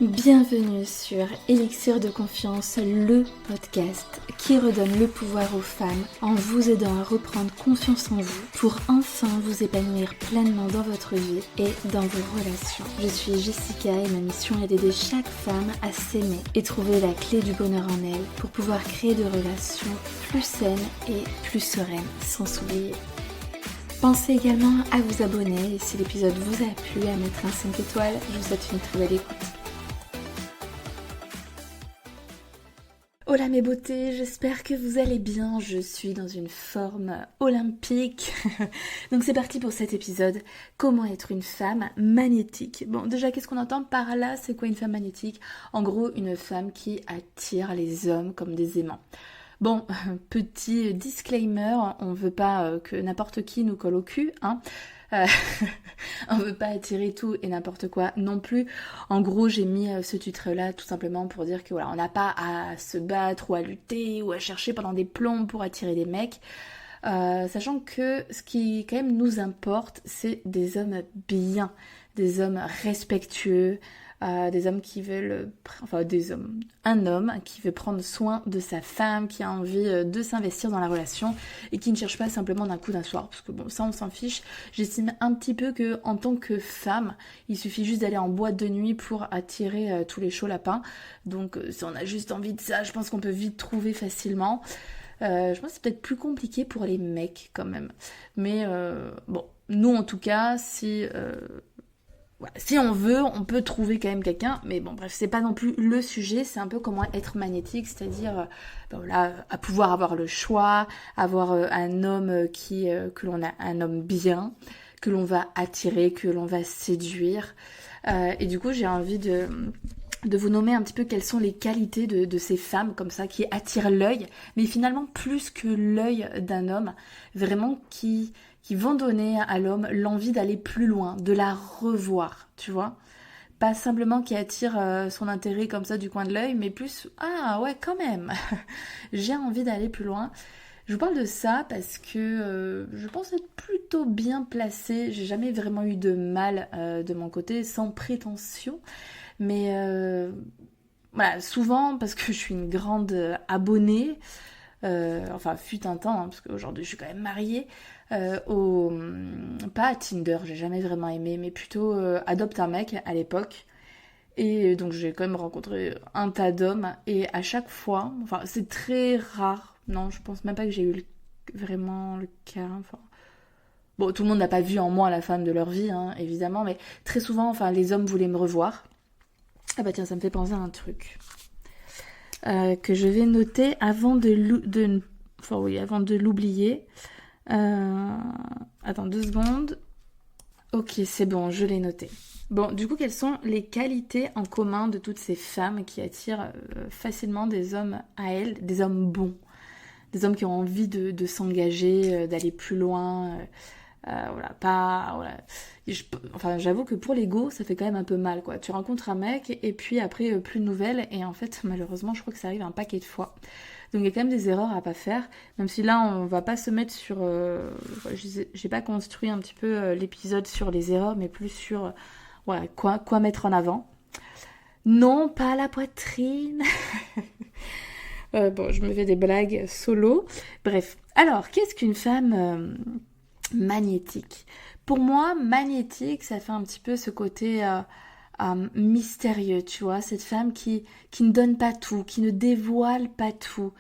Bienvenue sur Élixir de Confiance, le podcast qui redonne le pouvoir aux femmes en vous aidant à reprendre confiance en vous pour enfin vous épanouir pleinement dans votre vie et dans vos relations. Je suis Jessica et ma mission est d'aider chaque femme à s'aimer et trouver la clé du bonheur en elle pour pouvoir créer des relations plus saines et plus sereines sans s'oublier. Pensez également à vous abonner et si l'épisode vous a plu, à mettre un 5 étoiles. Je vous souhaite une très belle écoute. Hola mes beautés, j'espère que vous allez bien, je suis dans une forme olympique. Donc c'est parti pour cet épisode, comment être une femme magnétique. Bon déjà qu'est-ce qu'on entend par là, c'est quoi une femme magnétique? En gros une femme qui attire les hommes comme des aimants. Bon, petit disclaimer, on veut pas que n'importe qui nous colle au cul, hein. On veut pas attirer tout et n'importe quoi non plus. En gros, j'ai mis ce titre-là tout simplement pour dire que voilà, on n'a pas à se battre ou à lutter ou à chercher pendant des plombs pour attirer des mecs. Sachant que ce qui quand même nous importe, c'est des hommes bien, des hommes respectueux, des hommes qui veulent, un homme qui veut prendre soin de sa femme, qui a envie de s'investir dans la relation et qui ne cherche pas simplement d'un coup d'un soir, parce que bon, ça on s'en fiche. J'estime un petit peu que en tant que femme, il suffit juste d'aller en boîte de nuit pour attirer tous les chauds lapins. Donc si on a juste envie de ça, je pense qu'on peut vite trouver facilement. Je pense que c'est peut-être plus compliqué pour les mecs quand même. Mais bon, nous en tout cas, si on veut, on peut trouver quand même quelqu'un, mais bon bref, c'est pas non plus le sujet, c'est un peu comment être magnétique, c'est-à-dire à pouvoir avoir le choix, avoir un homme que l'on a, un homme bien, que l'on va attirer, que l'on va séduire. Et du coup, j'ai envie de vous nommer un petit peu quelles sont les qualités de ces femmes comme ça qui attirent l'œil, mais finalement plus que l'œil d'un homme, vraiment qui vont donner à l'homme l'envie d'aller plus loin, de la revoir, tu vois. Pas simplement qui attire son intérêt comme ça du coin de l'œil, mais plus « Ah ouais, quand même, j'ai envie d'aller plus loin ». Je vous parle de ça parce que je pense être plutôt bien placée. J'ai jamais vraiment eu de mal de mon côté, sans prétention. Mais voilà, souvent, parce que je suis une grande abonnée, fut un temps, hein, parce qu'aujourd'hui je suis quand même mariée, pas à Tinder, j'ai jamais vraiment aimé, mais plutôt Adopte un mec à l'époque. Et donc j'ai quand même rencontré un tas d'hommes, et à chaque fois, enfin c'est très rare, non, je pense même pas que j'ai eu vraiment le cas, enfin... Bon, tout le monde n'a pas vu en moi la femme de leur vie, hein, évidemment, mais très souvent, enfin, les hommes voulaient me revoir. Ah bah tiens, ça me fait penser à un truc que je vais noter avant de l'oublier. Attends 2 secondes. Ok, c'est bon, je l'ai noté. Bon, du coup, quelles sont les qualités en commun de toutes ces femmes qui attirent facilement des hommes à elles, des hommes bons, des hommes qui ont envie de s'engager, d'aller plus loin, j'avoue que pour l'ego, ça fait quand même un peu mal, quoi. Tu rencontres un mec et puis après, plus de nouvelles, et en fait, malheureusement, je crois que ça arrive un paquet de fois. Donc il y a quand même des erreurs à pas faire, même si là, on va pas se mettre sur... j'ai pas construit un petit peu l'épisode sur les erreurs, mais plus sur quoi mettre en avant. Non, pas la poitrine. Je me fais des blagues solo. Bref, alors, qu'est-ce qu'une femme magnétique? Pour moi, magnétique, ça fait un petit peu ce côté mystérieux, tu vois, cette femme qui ne donne pas tout, qui ne dévoile pas tout,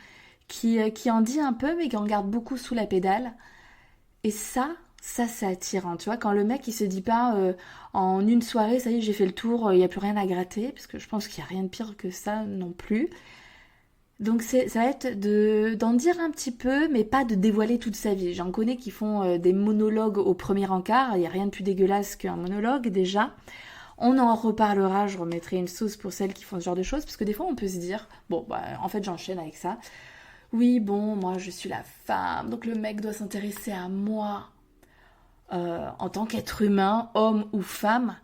qui en dit un peu mais qui en garde beaucoup sous la pédale. Et ça c'est attirant, tu vois, quand le mec il se dit pas en une soirée, ça y est, j'ai fait le tour, il n'y a plus rien à gratter, parce que je pense qu'il n'y a rien de pire que ça non plus. Donc ça va être d'en dire un petit peu, mais pas de dévoiler toute sa vie. J'en connais qui font des monologues au premier encart, il n'y a rien de plus dégueulasse qu'un monologue déjà. On en reparlera, je remettrai une sauce pour celles qui font ce genre de choses, parce que des fois on peut se dire, en fait j'enchaîne avec ça. Oui, bon, moi je suis la femme, donc le mec doit s'intéresser à moi en tant qu'être humain, homme ou femme.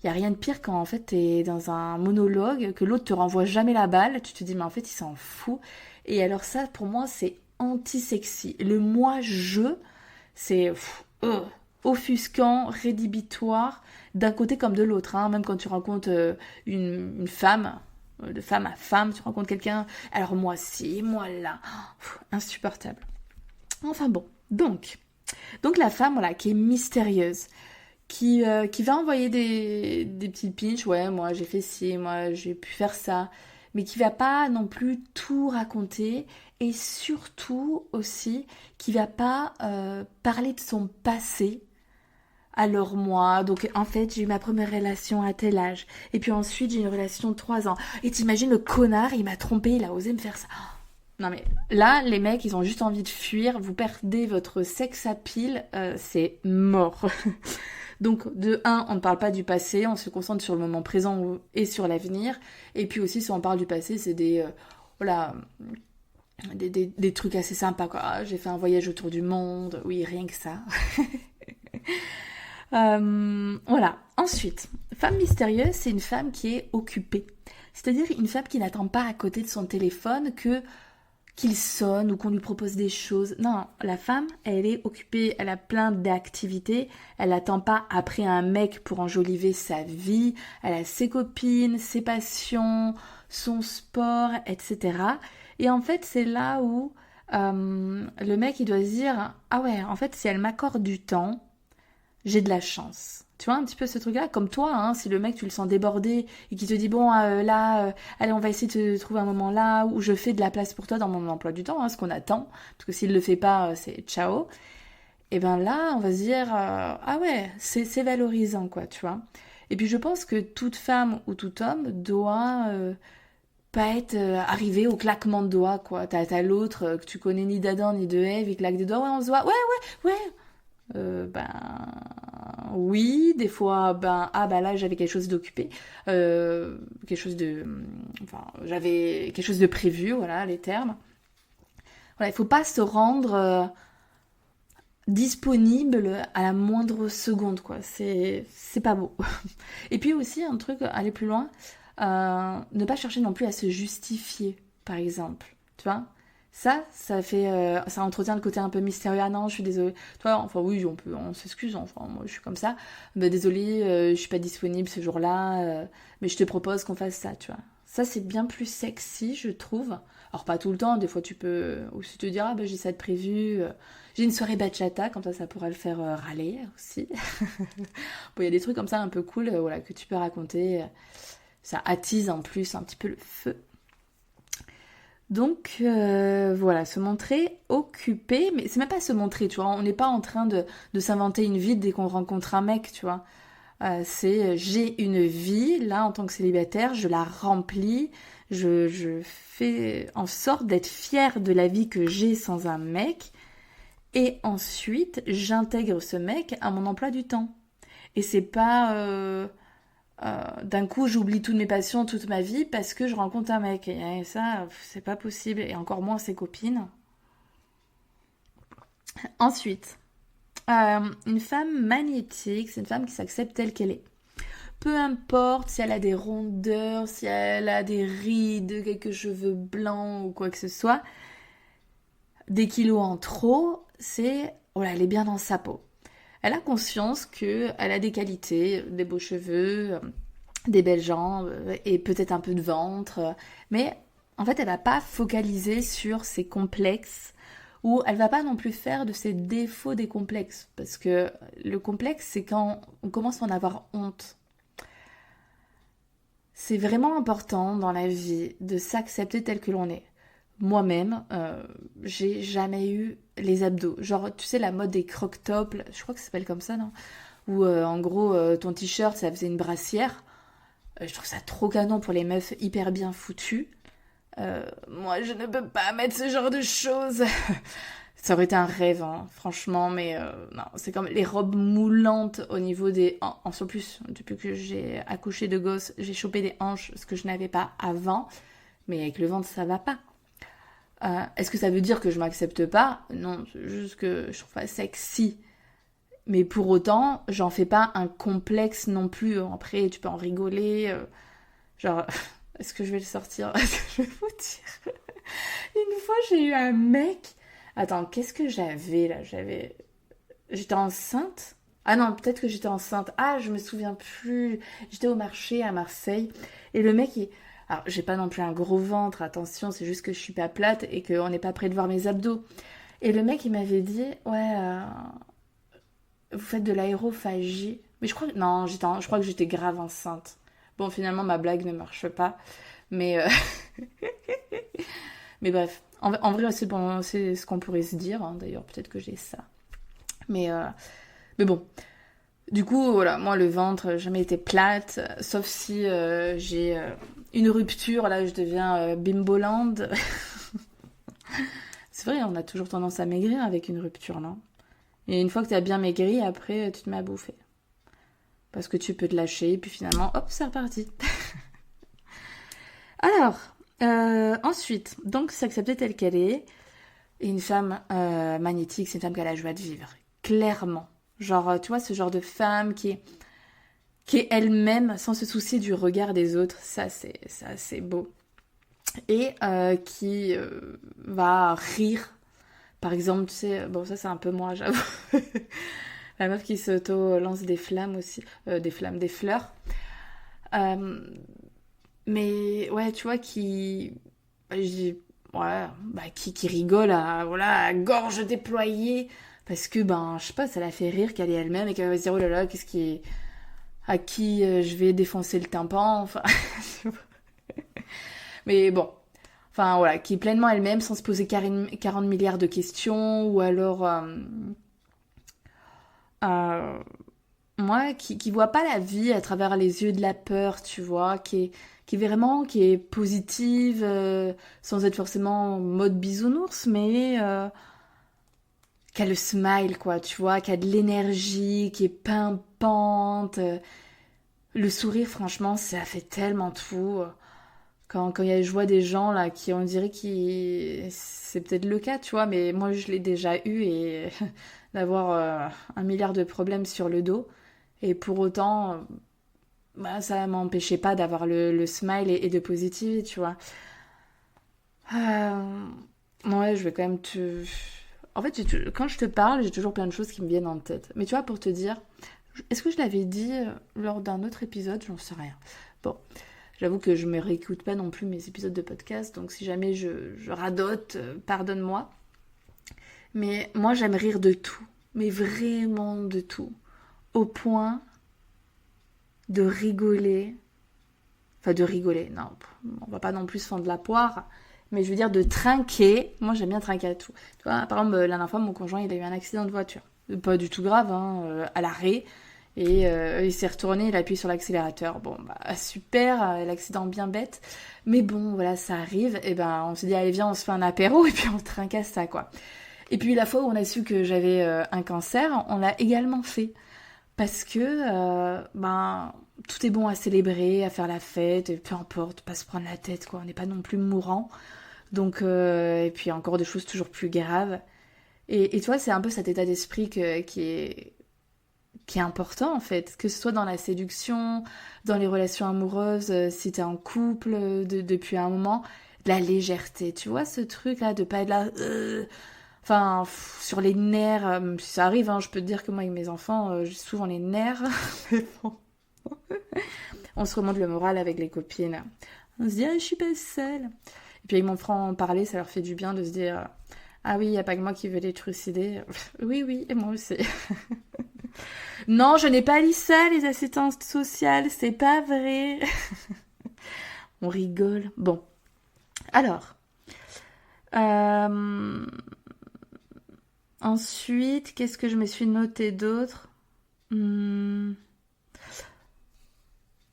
Il n'y a rien de pire quand en fait t'es dans un monologue, que l'autre te renvoie jamais la balle, tu te dis mais en fait il s'en fout. Et alors ça pour moi c'est anti-sexy. Le moi-je, c'est... offusquant, rédhibitoire, d'un côté comme de l'autre. Hein. Même quand tu rencontres une femme, de femme à femme, tu rencontres quelqu'un, alors moi ci, moi là, insupportable. Enfin bon, donc la femme, voilà, qui est mystérieuse, qui va envoyer des petits pinch, ouais, moi j'ai fait ci, moi j'ai pu faire ça, mais qui va pas non plus tout raconter, et surtout aussi, qui va pas parler de son passé. Alors moi, donc en fait j'ai eu ma première relation à tel âge, et puis ensuite j'ai eu une relation de 3 ans, et t'imagines le connard, il m'a trompé, il a osé me faire ça. Non mais là, les mecs, ils ont juste envie de fuir, vous perdez votre sexe à pile, c'est mort. Donc de un, on ne parle pas du passé, on se concentre sur le moment présent et sur l'avenir. Et puis aussi, si on parle du passé, c'est voilà, des trucs assez sympas, quoi. Ah, j'ai fait un voyage autour du monde, oui, rien que ça. Voilà. Ensuite, femme mystérieuse, c'est une femme qui est occupée. C'est-à-dire une femme qui n'attend pas à côté de son téléphone qu'il sonne ou qu'on lui propose des choses. Non, la femme, elle est occupée, elle a plein d'activités, elle n'attend pas après un mec pour enjoliver sa vie, elle a ses copines, ses passions, son sport, etc. Et en fait, c'est là où le mec, il doit se dire, ah ouais, en fait, si elle m'accorde du temps, j'ai de la chance. Tu vois un petit peu ce truc-là, comme toi, hein, si le mec tu le sens débordé et qui te dit bon là, allez on va essayer de trouver un moment là où je fais de la place pour toi dans mon emploi du temps, hein, ce qu'on attend, parce que s'il le fait pas, c'est ciao. Et ben là, on va se dire ah ouais, c'est valorisant quoi, tu vois. Et puis je pense que toute femme ou tout homme doit pas être arrivé au claquement de doigts quoi. T'as l'autre que tu connais ni d'Adam ni de Ève, il claque des doigts, ouais on se voit, ouais, ben oui, des fois ben ah bah là j'avais quelque chose d'occupé, quelque chose de, enfin j'avais quelque chose de prévu, voilà les termes. Voilà, il faut pas se rendre disponible à la moindre seconde quoi. C'est pas beau. Et puis aussi un truc, aller plus loin, ne pas chercher non plus à se justifier, par exemple, tu vois. Ça fait, ça entretient le côté un peu mystérieux. Ah non, je suis désolée. Toi, enfin oui, on s'excuse. Enfin, moi, je suis comme ça. Mais désolée, je suis pas disponible ce jour-là. Mais je te propose qu'on fasse ça, tu vois. Ça, c'est bien plus sexy, je trouve. Alors pas tout le temps. Des fois, tu peux aussi te dire, ah ben j'ai ça de prévu. J'ai une soirée bachata, comme ça pourra le faire râler aussi. Bon, il y a des trucs comme ça un peu cool, voilà, que tu peux raconter. Ça attise en plus un petit peu le feu. Donc voilà, se montrer occupé, mais c'est même pas se montrer, tu vois, on n'est pas en train de s'inventer une vie dès qu'on rencontre un mec, tu vois. C'est j'ai une vie, là en tant que célibataire, je la remplis, je fais en sorte d'être fière de la vie que j'ai sans un mec, et ensuite j'intègre ce mec à mon emploi du temps. Et c'est pas d'un coup j'oublie toutes mes passions, toute ma vie parce que je rencontre un mec. Et ça, c'est pas possible. Et encore moins ses copines. Ensuite, une femme magnétique, c'est une femme qui s'accepte telle qu'elle est. Peu importe si elle a des rondeurs, si elle a des rides, quelques cheveux blancs ou quoi que ce soit, des kilos en trop, c'est... Oh là, elle est bien dans sa peau. Elle a conscience qu'elle a des qualités, des beaux cheveux, des belles jambes et peut-être un peu de ventre. Mais en fait, elle va pas focaliser sur ses complexes ou elle va pas non plus faire de ses défauts des complexes. Parce que le complexe, c'est quand on commence à en avoir honte. C'est vraiment important dans la vie de s'accepter tel que l'on est. Moi-même, j'ai jamais eu les abdos. Genre, tu sais, la mode des croc-tops, je crois que ça s'appelle comme ça, non? Où en gros, ton t-shirt, ça faisait une brassière. Je trouve ça trop canon pour les meufs hyper bien foutues. Moi, je ne peux pas mettre ce genre de choses. Ça aurait été un rêve, hein, franchement, mais non, c'est comme les robes moulantes au niveau des... En plus, depuis que j'ai accouché de gosse, j'ai chopé des hanches, ce que je n'avais pas avant. Mais avec le ventre, ça va pas. Est-ce que ça veut dire que je m'accepte pas? Non, c'est juste que je trouve pas sexy. Mais pour autant, j'en fais pas un complexe non plus. Après, tu peux en rigoler. Genre, est-ce que je vais le sortir? Est-ce que je vais vous dire? Une fois, j'ai eu un mec. Attends, qu'est-ce que j'avais là? J'étais enceinte. Ah non, peut-être que j'étais enceinte. Ah, je me souviens plus. J'étais au marché à Marseille. Et le mec, alors, j'ai pas non plus un gros ventre, attention, c'est juste que je suis pas plate et qu'on n'est pas près de voir mes abdos. Et le mec, il m'avait dit, ouais, vous faites de l'aérophagie. Mais je crois que, non, je crois que j'étais grave enceinte. Bon, finalement, ma blague ne marche pas. Mais, mais bref, en vrai, c'est bon, c'est ce qu'on pourrait se dire, hein. D'ailleurs, peut-être que j'ai ça. Mais, euh, mais bon, du coup, voilà, moi, le ventre, jamais été plate, sauf si j'ai une rupture, là, je deviens bimboland. C'est vrai, on a toujours tendance à maigrir avec une rupture, non? Et une fois que tu as bien maigri, après, tu te mets à bouffer. Parce que tu peux te lâcher, et puis finalement, hop, c'est reparti. Alors, ensuite, donc s'accepter telle qu'elle est. Et une femme magnétique, c'est une femme qui a la joie de vivre. Clairement. Genre, tu vois, ce genre de femme qui est elle-même sans se soucier du regard des autres. Ça, c'est beau. Et qui va rire. Par exemple, tu sais, bon, ça c'est un peu moi, j'avoue. La meuf qui s'auto-lance des flammes aussi. Des fleurs. Euh, mais ouais, tu vois, qui rigole à gorge déployée. Parce que, ben, je sais pas, ça la fait rire qu'elle est elle-même et qu'elle va se dire, oh là là, à qui je vais défoncer le tympan, enfin. Mais bon, enfin voilà, qui est pleinement elle-même sans se poser 40 milliards de questions ou alors euh, moi qui voit pas la vie à travers les yeux de la peur, tu vois, qui est positive sans être forcément en mode bisounours, mais qui a le smile quoi, tu vois, qui a de l'énergie, qui est pimpante. Le sourire, franchement, ça fait tellement tout. Quand je vois des gens là qui on dirait qui c'est peut-être le cas tu vois mais moi je l'ai déjà eu et d'avoir 1 milliard de problèmes sur le dos et pour autant bah, ça m'empêchait pas d'avoir le smile et de positiver tu vois. Euh, ouais je vais quand même te en fait quand je te parle j'ai toujours plein de choses qui me viennent en tête mais tu vois pour te dire est-ce que je l'avais dit lors d'un autre épisode j'en sais rien bon. J'avoue que je ne me réécoute pas non plus mes épisodes de podcast, donc si jamais je radote, pardonne-moi. Mais moi, j'aime rire de tout, mais vraiment de tout. Au point de rigoler. Enfin, de rigoler, non, on va pas non plus se fendre la poire, mais je veux dire de trinquer. Moi, j'aime bien trinquer à tout. Tu vois, par exemple, la dernière fois, mon conjoint, il a eu un accident de voiture. Pas du tout grave, hein, à l'arrêt. Et il s'est retourné, il a appuyé sur l'accélérateur. Bon, bah super, l'accident bien bête. Mais bon, voilà, ça arrive. Et ben, on s'est dit, allez, viens, on se fait un apéro et puis on trincasse ça, quoi. Et puis la fois où on a su que j'avais un cancer, on l'a également fait. Parce que, ben, tout est bon à célébrer, à faire la fête, et peu importe, pas se prendre la tête, quoi. On n'est pas non plus mourant. Donc, et puis encore des choses toujours plus graves. Et tu vois, c'est un peu cet état d'esprit qui est important en fait, que ce soit dans la séduction, dans les relations amoureuses, si t'es en couple depuis un moment, la légèreté, tu vois ce truc là de pas être là, enfin sur les nerfs, si ça arrive, hein, je peux te dire que moi avec mes enfants, j'ai souvent les nerfs, mais bon, on se remonte le moral avec les copines, on se dit ah, je suis pas seule, et puis avec mon frère en parler, ça leur fait du bien de se dire ah oui, il n'y a pas que moi qui veux les trucider. Oui, oui, et moi aussi. Non, je n'ai pas lu ça, les assistantes sociales, c'est pas vrai. On rigole. Bon, alors. euh, Ensuite, qu'est-ce que je me suis noté d'autre? Hmm,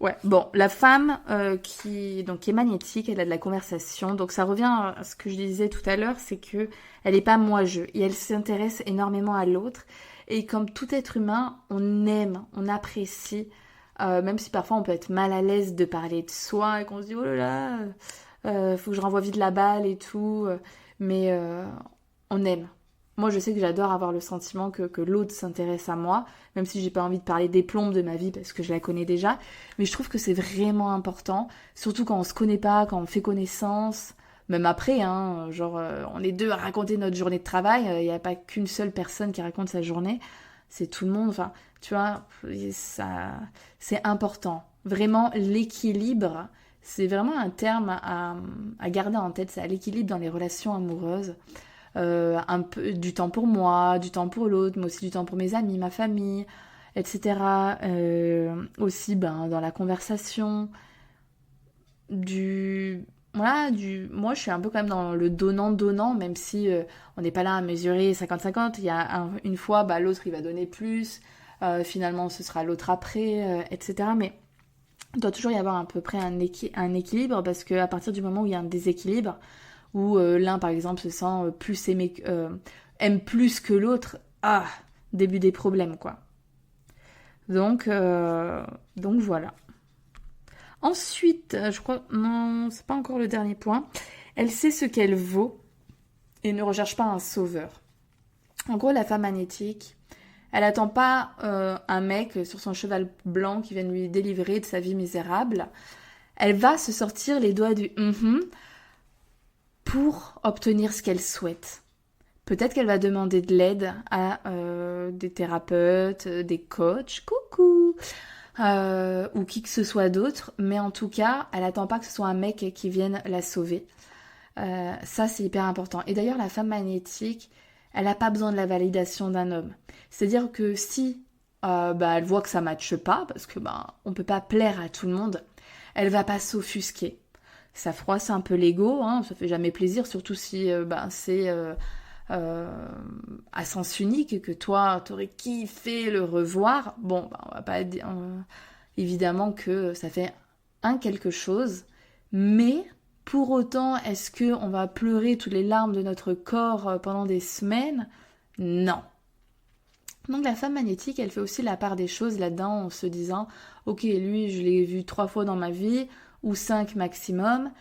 Ouais, bon, la femme qui est magnétique, elle a de la conversation. Donc ça revient à ce que je disais tout à l'heure, c'est que elle n'est pas moi-je et elle s'intéresse énormément à l'autre. Et comme tout être humain, on aime, on apprécie, même si parfois on peut être mal à l'aise de parler de soi et qu'on se dit oh là là, faut que je renvoie vite la balle et tout. Mais on aime. Moi, je sais que j'adore avoir le sentiment que l'autre s'intéresse à moi, même si j'ai pas envie de parler des plombes de ma vie parce que je la connais déjà. Mais je trouve que c'est vraiment important, surtout quand on se connaît pas, quand on fait connaissance, même après, hein, genre on est deux à raconter notre journée de travail, il n'y a pas qu'une seule personne qui raconte sa journée, c'est tout le monde. Enfin, Tu vois, ça, c'est important. Vraiment, l'équilibre, c'est vraiment un terme à garder en tête. C'est l'équilibre dans les relations amoureuses. Un peu du temps pour moi, du temps pour l'autre, mais aussi du temps pour mes amis, ma famille, etc. Aussi, dans la conversation, du... Voilà, moi je suis un peu quand même dans le donnant-donnant, même si on n'est pas là à mesurer 50-50. Il y a une fois, l'autre il va donner plus, finalement ce sera l'autre après, etc. Mais il doit toujours y avoir à peu près un équilibre, parce qu'à partir du moment où il y a un déséquilibre, où l'un par exemple se sent plus aimé, aime plus que l'autre, début des problèmes quoi. Donc voilà. Ensuite, je crois, non, c'est pas encore le dernier point. Elle sait ce qu'elle vaut et ne recherche pas un sauveur. En gros, la femme magnétique, elle attend pas un mec sur son cheval blanc qui vienne lui délivrer de sa vie misérable. Elle va se sortir les doigts du pour obtenir ce qu'elle souhaite. Peut-être qu'elle va demander de l'aide à des thérapeutes, des coachs, coucou, ou qui que ce soit d'autre, mais en tout cas, elle attend pas que ce soit un mec qui vienne la sauver. Ça, c'est hyper important. Et d'ailleurs, la femme magnétique, elle n'a pas besoin de la validation d'un homme. C'est-à-dire que si elle voit que ça ne matche pas, parce que on peut pas plaire à tout le monde, elle va pas s'offusquer. Ça froisse un peu l'ego, ça fait jamais plaisir, surtout si c'est à sens unique, que toi, t'aurais kiffé le revoir. Bon, on va pas dire évidemment que ça fait un quelque chose, mais pour autant, est-ce que on va pleurer toutes les larmes de notre corps pendant des semaines? Non. Donc la femme magnétique, elle fait aussi la part des choses là-dedans en se disant, ok, lui, je l'ai vu 3 fois dans ma vie, ou 5 maximum,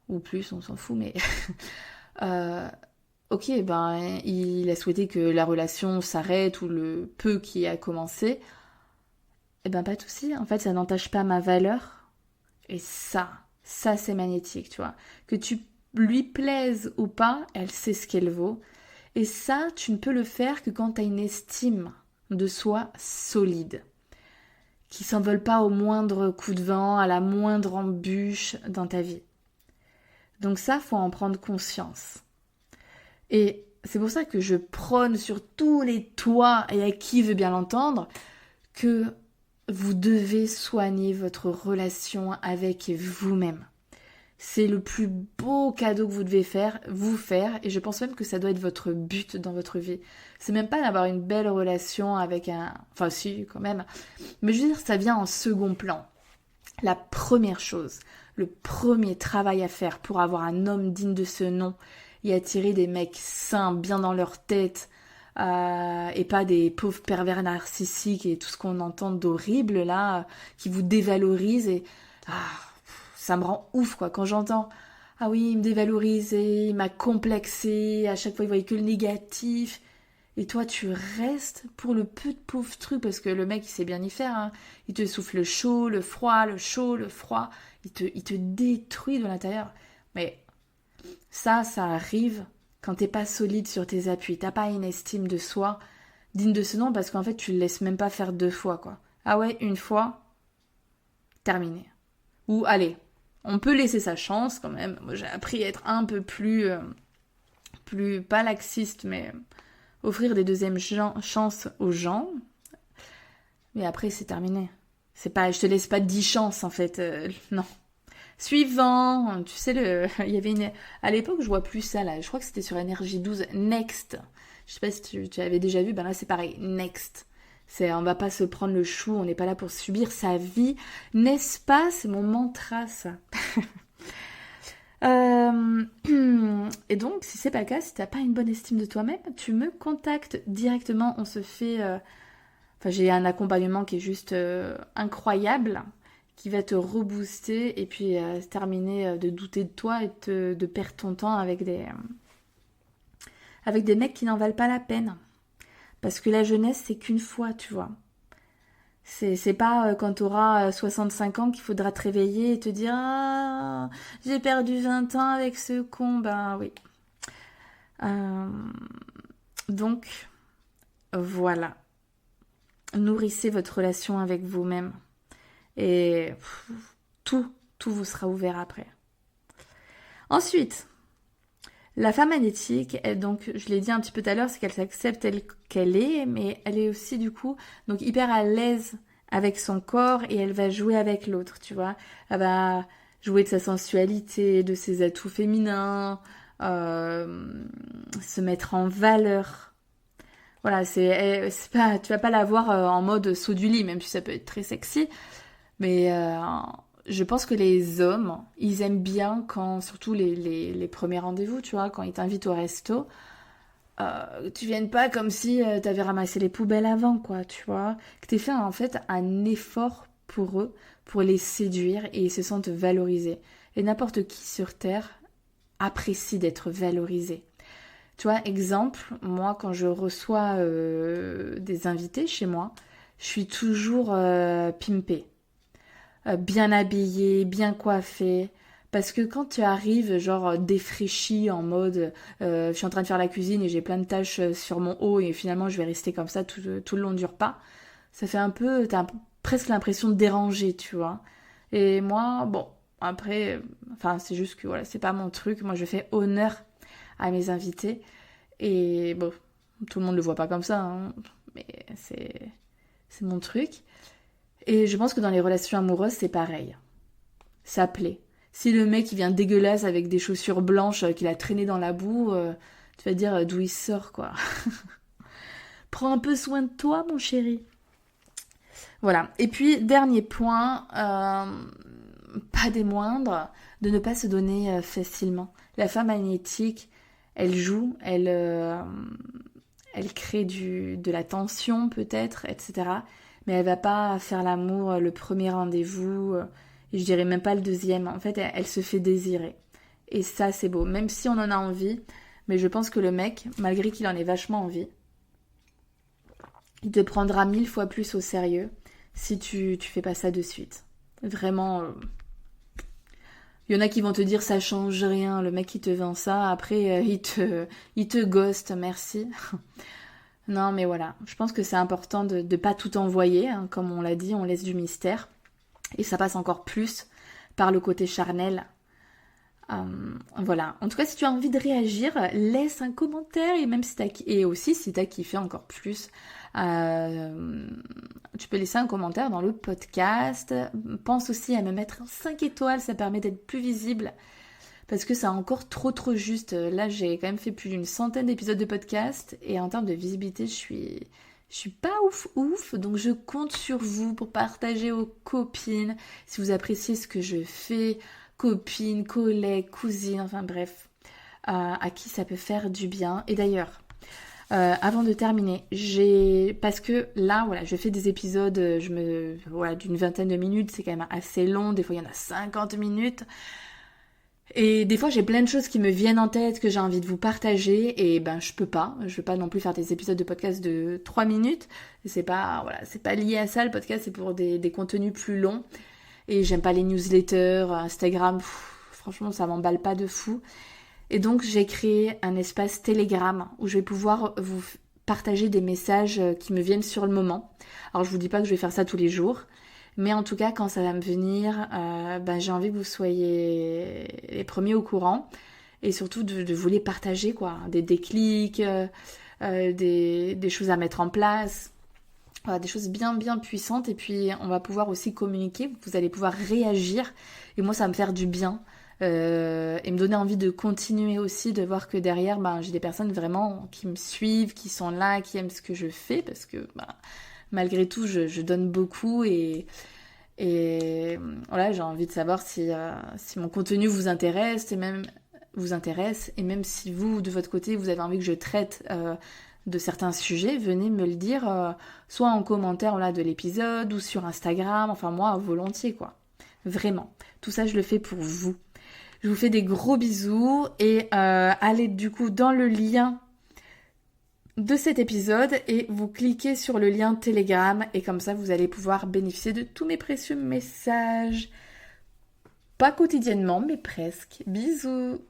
ou plus, on s'en fout, mais ok, il a souhaité que la relation s'arrête ou le peu qui a commencé. Pas de souci. En fait, ça n'entache pas ma valeur. Et ça c'est magnétique, tu vois. Que tu lui plaises ou pas, elle sait ce qu'elle vaut. Et ça, tu ne peux le faire que quand tu as une estime de soi solide, qui s'envole pas au moindre coup de vent, à la moindre embûche dans ta vie. Donc ça, faut en prendre conscience. Et c'est pour ça que je prône sur tous les toits, et à qui veut bien l'entendre, que vous devez soigner votre relation avec vous-même. C'est le plus beau cadeau que vous devez vous faire, et je pense même que ça doit être votre but dans votre vie. C'est même pas d'avoir une belle relation avec un... Enfin si, quand même. Mais je veux dire, ça vient en second plan. La première chose, le premier travail à faire pour avoir un homme digne de ce nom et attirer des mecs sains, bien dans leur tête, et pas des pauvres pervers narcissiques et tout ce qu'on entend d'horrible là, qui vous dévalorisent et ça me rend ouf quoi quand j'entends ah oui il me dévalorise et il m'a complexé, à chaque fois il voyait que le négatif et toi tu restes pour le peu de pauvres trucs parce que le mec il sait bien y faire, il te souffle le chaud, le froid, le chaud, le froid, il te détruit de l'intérieur. Mais ça arrive quand t'es pas solide sur tes appuis, t'as pas une estime de soi digne de ce nom parce qu'en fait tu le laisses même pas faire 2 fois quoi. Ah ouais, une fois, terminé. Ou allez, on peut laisser sa chance quand même. Moi j'ai appris à être un peu plus pas laxiste mais offrir des deuxièmes chances aux gens. Mais après c'est terminé. C'est pas, je te laisse pas 10 chances en fait, non. Suivant, tu sais, il y avait une... À l'époque, je vois plus ça, là. Je crois que c'était sur Énergie 12. Next. Je sais pas si tu avais déjà vu. Là, c'est pareil. Next. On va pas se prendre le chou. On n'est pas là pour subir sa vie. N'est-ce pas? C'est mon mantra, ça. Et donc, si c'est pas le cas, si t'as pas une bonne estime de toi-même, tu me contactes directement. On se fait... j'ai un accompagnement qui est juste incroyable, qui va te rebooster et puis terminer de douter de toi et de perdre ton temps avec des mecs qui n'en valent pas la peine. Parce que la jeunesse, c'est qu'une fois, tu vois. C'est pas quand tu auras 65 ans qu'il faudra te réveiller et te dire « Ah, j'ai perdu 20 ans avec ce con ». Oui. Donc, voilà. nourrissez votre relation avec vous-même. Et tout vous sera ouvert après. Ensuite, la femme magnétique, elle, donc, je l'ai dit un petit peu tout à l'heure, c'est qu'elle s'accepte telle qu'elle est, mais elle est aussi du coup donc hyper à l'aise avec son corps et elle va jouer avec l'autre, tu vois. Elle va jouer de sa sensualité, de ses atouts féminins, se mettre en valeur. Voilà, c'est pas, tu vas pas la voir en mode saut du lit, même si ça peut être très sexy, mais je pense que les hommes, ils aiment bien quand, surtout les premiers rendez-vous, tu vois, quand ils t'invitent au resto, tu viennes pas comme si t'avais ramassé les poubelles avant, quoi, tu vois. Que t'aies fait en fait un effort pour eux, pour les séduire et ils se sentent valorisés. Et n'importe qui sur Terre apprécie d'être valorisé. Tu vois, exemple, moi quand je reçois des invités chez moi, je suis toujours pimpée. Bien habillée, bien coiffée. Parce que quand tu arrives, genre défraîchie en mode je suis en train de faire la cuisine et j'ai plein de tâches sur mon haut et finalement je vais rester comme ça tout le long du repas, ça fait un peu, presque l'impression de déranger, tu vois. Et moi, bon, après, enfin c'est juste que voilà, c'est pas mon truc. Moi je fais honneur à mes invités et bon, tout le monde le voit pas comme ça, hein, mais c'est mon truc. Et je pense que dans les relations amoureuses, c'est pareil. Ça plaît. Si le mec il vient dégueulasse avec des chaussures blanches qu'il a traîné dans la boue, tu vas dire d'où il sort, quoi. Prends un peu soin de toi, mon chéri. Voilà. Et puis, dernier point, pas des moindres, de ne pas se donner facilement. La femme magnétique, elle joue, elle crée de la tension peut-être, etc. Mais elle va pas faire l'amour le premier rendez-vous, et je dirais même pas le deuxième. En fait, elle se fait désirer. Et ça, c'est beau. Même si on en a envie, mais je pense que le mec, malgré qu'il en ait vachement envie, il te prendra 1000 fois plus au sérieux si tu fais pas ça de suite. Vraiment, il y en a qui vont te dire ça change rien, le mec qui te vend ça, après il te ghost, merci. Non mais voilà, je pense que c'est important de ne pas tout envoyer, hein, comme on l'a dit, on laisse du mystère. Et ça passe encore plus par le côté charnel. Voilà. En tout cas, si tu as envie de réagir, laisse un commentaire et même si et aussi si t'as kiffé encore plus, tu peux laisser un commentaire dans le podcast. Pense aussi à me mettre 5 étoiles, ça permet d'être plus visible. Parce que c'est encore trop juste. Là, j'ai quand même fait plus d'une centaine d'épisodes de podcast et en termes de visibilité, je suis pas ouf, donc je compte sur vous pour partager aux copines, si vous appréciez ce que je fais, copines, collègues, cousines, enfin bref, à qui ça peut faire du bien. Et d'ailleurs, avant de terminer, parce que là, voilà, je fais des épisodes, voilà, d'une vingtaine de minutes, c'est quand même assez long, des fois il y en a 50 minutes. Et des fois j'ai plein de choses qui me viennent en tête que j'ai envie de vous partager et ben je peux pas non plus faire des épisodes de podcast de 3 minutes. C'est pas lié à ça, le podcast c'est pour des contenus plus longs et j'aime pas les newsletters, Instagram, franchement ça m'emballe pas de fou. Et donc j'ai créé un espace Telegram où je vais pouvoir vous partager des messages qui me viennent sur le moment. Alors je vous dis pas que je vais faire ça tous les jours. Mais en tout cas, quand ça va me venir, j'ai envie que vous soyez les premiers au courant. Et surtout de vous les partager, quoi. Des déclics, des choses à mettre en place. Voilà, des choses bien puissantes. Et puis, on va pouvoir aussi communiquer. Vous allez pouvoir réagir. Et moi, ça va me faire du bien. Et me donner envie de continuer aussi, de voir que derrière, j'ai des personnes vraiment qui me suivent, qui sont là, qui aiment ce que je fais. Parce que... malgré tout, je donne beaucoup et voilà, j'ai envie de savoir si mon contenu vous intéresse et même si vous, de votre côté, vous avez envie que je traite de certains sujets, venez me le dire, soit en commentaire là, de l'épisode ou sur Instagram, enfin moi, volontiers quoi. Vraiment. Tout ça, je le fais pour vous. Je vous fais des gros bisous et allez du coup dans le lien de cet épisode et vous cliquez sur le lien Telegram et comme ça vous allez pouvoir bénéficier de tous mes précieux messages. Pas quotidiennement mais presque. Bisous.